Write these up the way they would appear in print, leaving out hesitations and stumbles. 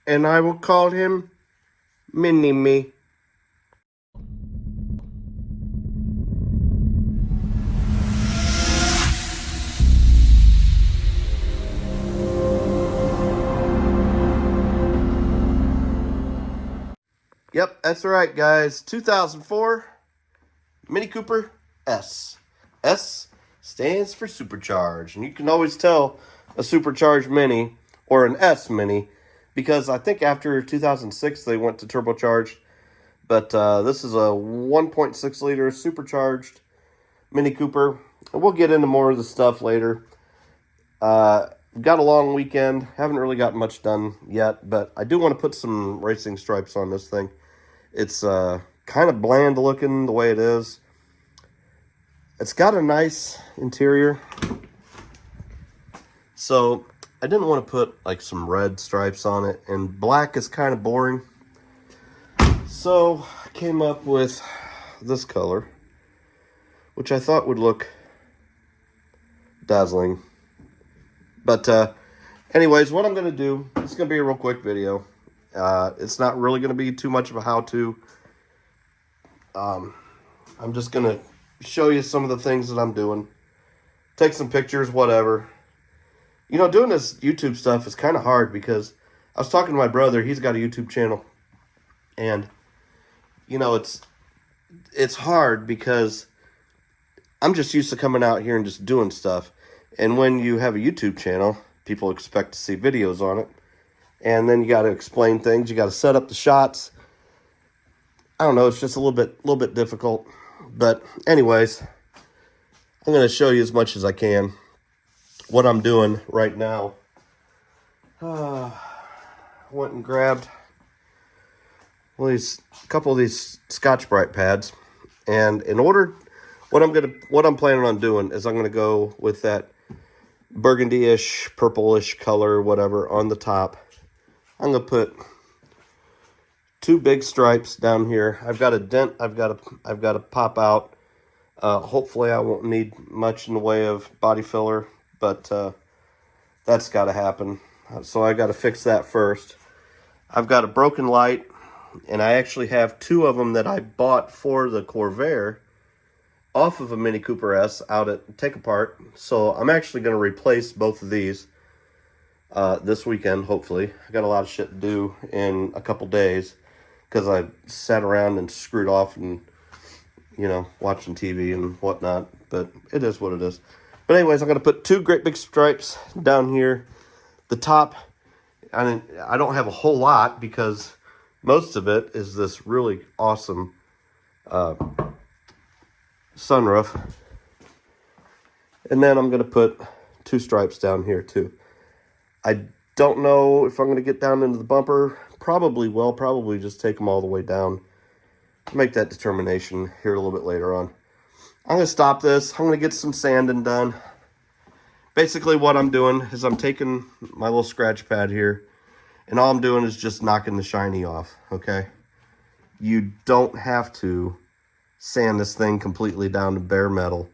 and I will call him Mini-Me. Yep, that's right, guys. 2004 Mini Cooper S. S stands for supercharged. And you can always tell a supercharged Mini or an S Mini because I think after 2006 they went to turbocharged. But this is a 1.6 liter supercharged Mini Cooper. And we'll get into more of the stuff later. Got a long weekend. Haven't really gotten much done yet, but I do want to put some racing stripes on this thing. It's kind of bland looking the way it is. It's got a nice interior. So I didn't want to put like some red stripes on it, and black is kind of boring. So I came up with this color, which I thought would look dazzling. But anyways, what I'm going to do, it's going to be a real quick video. It's not really going to be too much of a how-to. I'm just going to show you some of the things that I'm doing. Take some pictures, whatever. You know, doing this YouTube stuff is kind of hard because I was talking to my brother. He's got a YouTube channel. And, you know, it's hard because I'm just used to coming out here and just doing stuff. And when you have a YouTube channel, people expect to see videos on it. And then you got to explain things. You got to set up the shots. I don't know. It's just a little bit difficult. But anyways, I'm going to show you as much as I can what I'm doing right now. Went and grabbed a couple of these Scotch-Brite pads. And in order, what I'm planning on doing is I'm going to go with that burgundy-ish, purplish color, whatever, on the top. I'm going to put two big stripes down here. I've got a dent I've got to pop out. Hopefully I won't need much in the way of body filler, but that's got to happen. So I got to fix that first. I've got a broken light, and I actually have two of them that I bought for the Corvair off of a Mini Cooper S out at Take Apart. So I'm actually going to replace both of these this weekend, hopefully. I got a lot of shit to do in a couple days because I sat around and screwed off and, you know, watching TV and whatnot. But it is what it is. But anyways, I'm going to put two great big stripes down here. The top, I don't have a whole lot because most of it is this really awesome sunroof. And then I'm going to put two stripes down here too. I don't know if I'm going to get down into the bumper. Probably will. Probably just take them all the way down. Make that determination here a little bit later on. I'm going to stop this. I'm going to get some sanding done. Basically what I'm doing is I'm taking my little scratch pad here, and all I'm doing is just knocking the shiny off, okay? You don't have to sand this thing completely down to bare metal.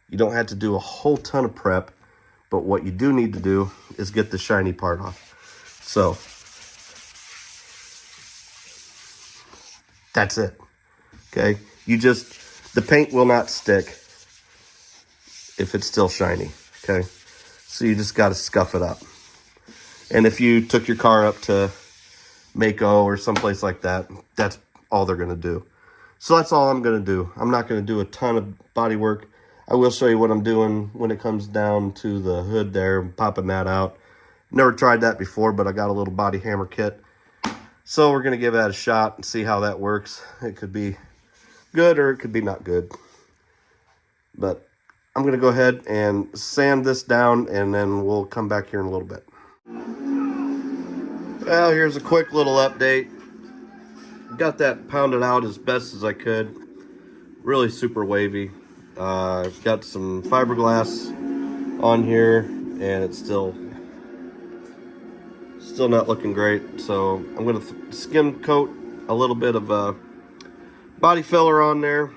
You don't have to do a whole ton of prep, but what you do need to do is get the shiny part off. So that's it. Okay? The paint will not stick if it's still shiny. Okay? So you just got to scuff it up. And if you took your car up to Mako or someplace like that, that's all they're going to do. So that's all I'm going to do. I'm not going to do a ton of body work. I will show you what I'm doing when it comes down to the hood there, popping that out. Never tried that before, but I got a little body hammer kit. So we're going to give that a shot and see how that works. It could be good or it could be not good. But I'm going to go ahead and sand this down, and then we'll come back here in a little bit. Well, here's a quick little update. Got that pounded out as best as I could. Really super wavy. Got some fiberglass on here, and it's still not looking great. So I'm going to skim coat a little bit of body filler on there.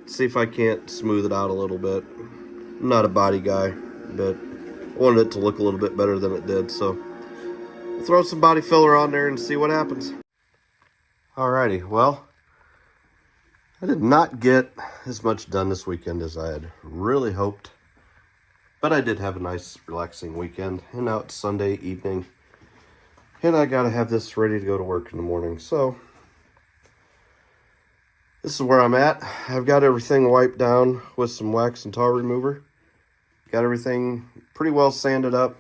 See if I can't smooth it out a little bit. I'm not a body guy, but I wanted it to look a little bit better than it did. So throw some body filler on there and see what happens. Alrighty, well, I did not get as much done this weekend as I had really hoped. But I did have a nice, relaxing weekend. And now it's Sunday evening. And I gotta have this ready to go to work in the morning. So, this is where I'm at. I've got everything wiped down with some wax and tar remover. Got everything pretty well sanded up.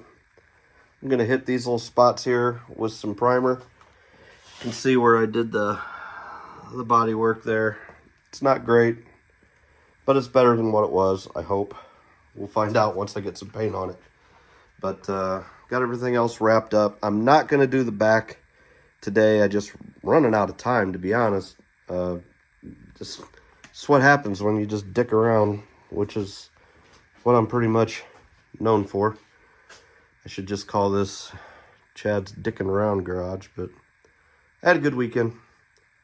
I'm gonna hit these little spots here with some primer. You can see where I did the body work there. It's not great, but it's better than what it was, I hope. We'll find out once I get some paint on it. But got everything else wrapped up. I'm not going to do the back today. I just running out of time, to be honest. Just it's what happens when you just dick around, which is what I'm pretty much known for. I should just call this Chad's Dicking Around Garage, but I had a good weekend.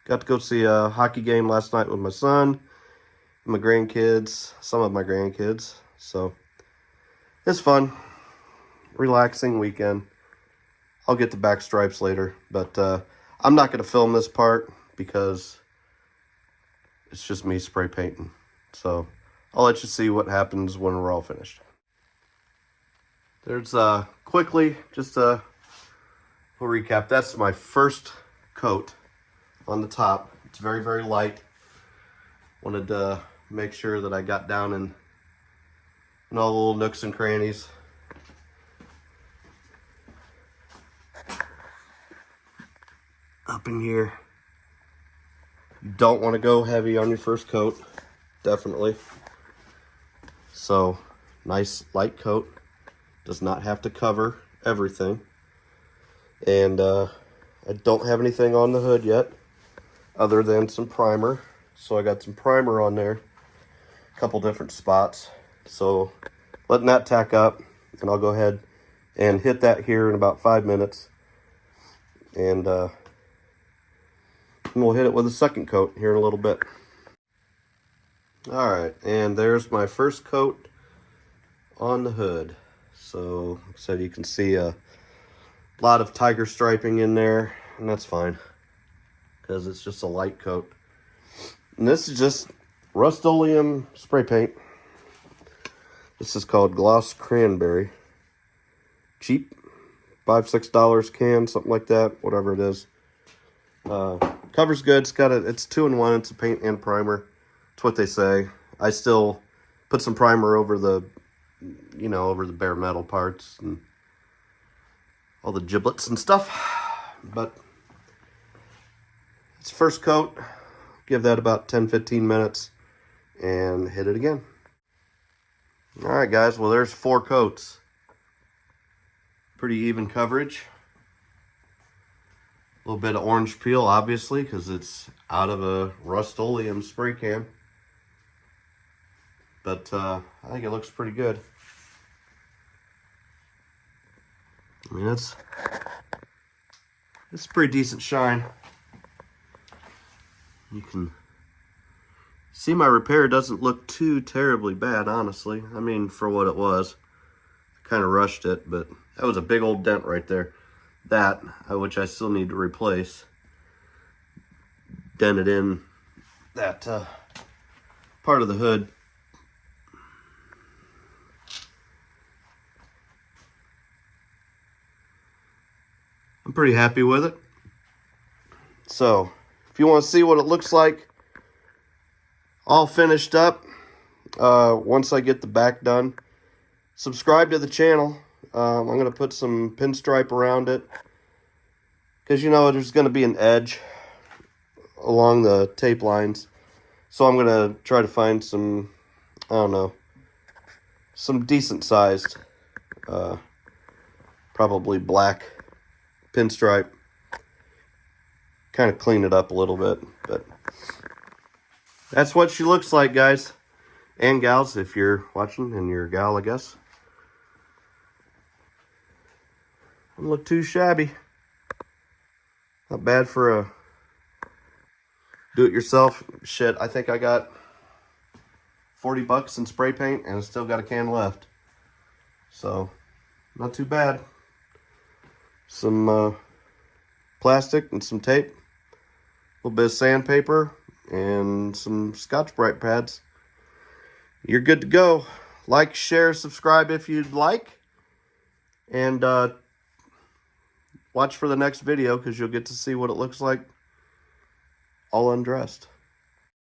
Got to go see a hockey game last night with my son, my grandkids, some of my grandkids. So, it's fun. Relaxing weekend. I'll get the back stripes later, but I'm not going to film this part because it's just me spray painting. So, I'll let you see what happens when we're all finished. There's quickly, just a recap. That's my first coat on the top. It's very, very light. Wanted to make sure that I got down in all the little nooks and crannies. Up in here. You don't want to go heavy on your first coat, definitely. So, nice light coat. Does not have to cover everything. And I don't have anything on the hood yet, other than some primer. So I got some primer on there, a couple different spots. So letting that tack up, and I'll go ahead and hit that here in about 5 minutes. And we'll hit it with a second coat here in a little bit. All right, and there's my first coat on the hood. So, like I said, you can see a lot of tiger striping in there, and that's fine because it's just a light coat. And this is just Rustoleum spray paint. This is called Gloss Cranberry. Cheap, $5-6 can, something like that, whatever it is. Cover's good. It's got it's 2-in-1. It's a paint and primer. It's what they say. I still put some primer over the, over the bare metal parts and all the giblets and stuff. But it's first coat. Give that about 10-15 minutes and hit it again. All right, guys. Well, there's 4 coats. Pretty even coverage. A little bit of orange peel, obviously, because it's out of a Rustoleum spray can. But I think it looks pretty good. I mean, it's a pretty decent shine. You can see my repair doesn't look too terribly bad, honestly. I mean, for what it was. I kind of rushed it, but that was a big old dent right there. That, which I still need to replace. Dented in that part of the hood. I'm pretty happy with it. So, if you want to see what it looks like all finished up, once I get the back done, subscribe to the channel. I'm going to put some pinstripe around it because, there's going to be an edge along the tape lines. So I'm going to try to find some, some decent sized, probably black pinstripe. Kind of clean it up a little bit, but that's what she looks like, guys and gals, if you're watching and you're a gal, I guess. Doesn't look too shabby. Not bad for a do-it-yourself. Shit, I think I got $40 in spray paint and I still got a can left. So, not too bad. some plastic and some tape, a little bit of sandpaper, and some Scotch-Brite pads. You're good to go. Like, share, subscribe if you'd like. And watch for the next video because you'll get to see what it looks like all undressed.